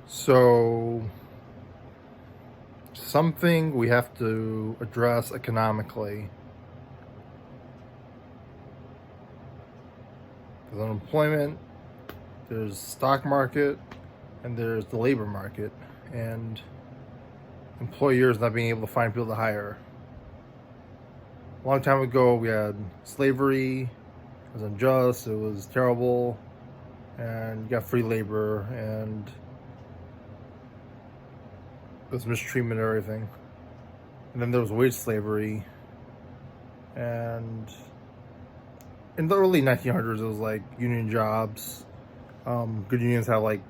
So, something we have to address economically. There's unemployment, there's stock market, and there's the labor market, and employers not being able to find people to hire. A long time ago, we had slavery. It was unjust. It was terrible, and you got free labor, and it was mistreatment and everything. And then there was wage slavery, and in the early 1900s, it was like union jobs. Good unions have like,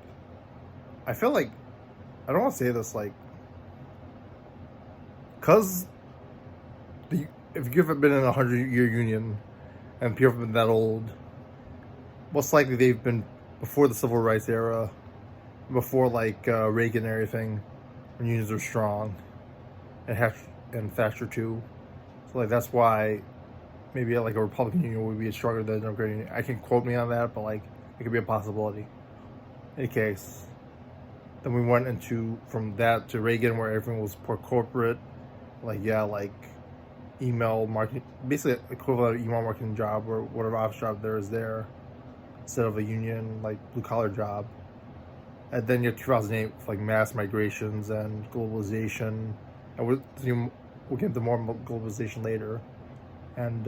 I feel like, I don't want to say this like, cause if you've been in a 100-year union and people have been that old, most likely they've been before the civil rights era, before like Reagan and everything, when unions were strong, and Thatcher too. So like that's why maybe like a Republican union would be stronger than a Democratic union. I can quote me on that, but like it could be a possibility. In any case, then we went into from that to Reagan, where everything was more corporate, like email marketing, basically equivalent of email marketing job or whatever office job there is there, instead of a union like blue collar job. And then you have 2008 with like mass migrations and globalization, and we'll get into more globalization later. And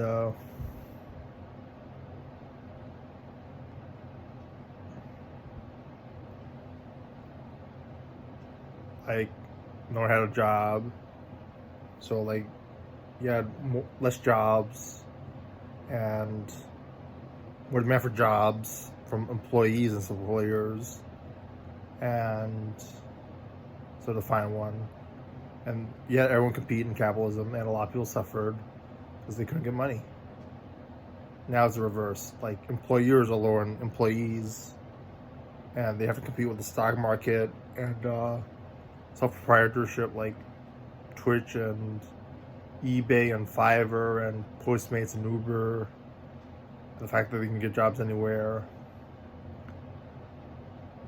like no one had a job, so like you had less jobs and more demand for jobs from employees and employers, and so to find one, and yet everyone competed in capitalism, and a lot of people suffered because they couldn't get money. Now it's the reverse. Like employers are lowering employees, and they have to compete with the stock market and self-proprietorship like Twitch and eBay and Fiverr and Postmates and Uber. The fact that they can get jobs anywhere.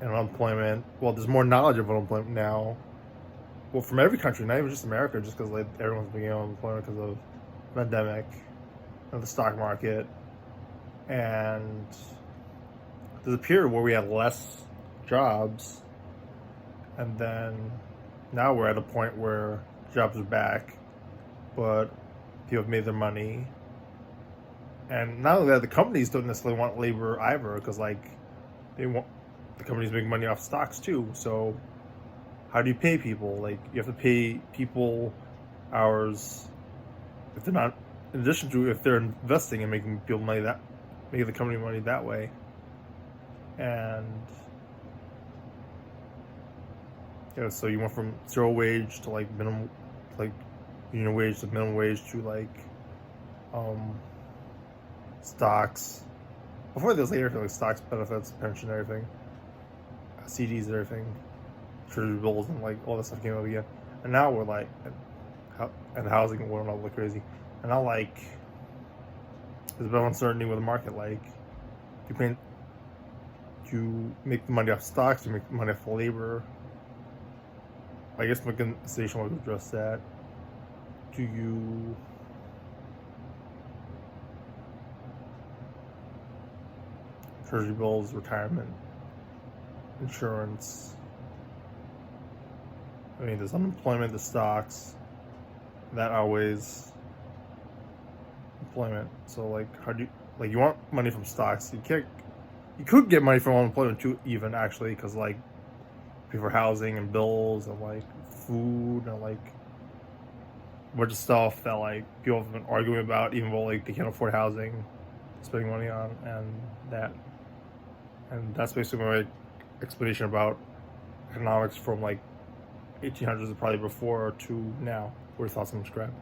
And unemployment. Well, there's more knowledge of unemployment now. Well, from every country, not even just America, just because like everyone's being unemployment because of the pandemic and the stock market. And there's a period where we had less jobs, and then now we're at a point where jobs are back, but people have made their money. And not only that, the companies don't necessarily want labor either, because like they want the companies make money off stocks too. So how do you pay people? Like you have to pay people hours if they're not, in addition to if they're investing and making people money, that making the company money that way. And yeah, so you went from zero wage to like minimum, like union wage to minimum wage to like stocks. Before this, later, like stocks, benefits, pension, everything, CDs, and everything, treasury bills, and like all that stuff came up again. And now we're like, and housing went up like crazy. And now like, there's a bit of uncertainty with the market. Like, you make the money off stocks, you make money off labor. I guess my conversation will address that. Do you treasury bills, retirement, insurance? I mean, there's unemployment, the stocks, that always employment. So like, how do you like you want money from stocks? You could get money from unemployment too, even actually, because like pay for housing and bills and like food and like a bunch of stuff that like people have been arguing about, even though like they can't afford housing, spending money on, and that's basically my explanation about economics from like 1800s and probably before to now. What are your thoughts on subscribe?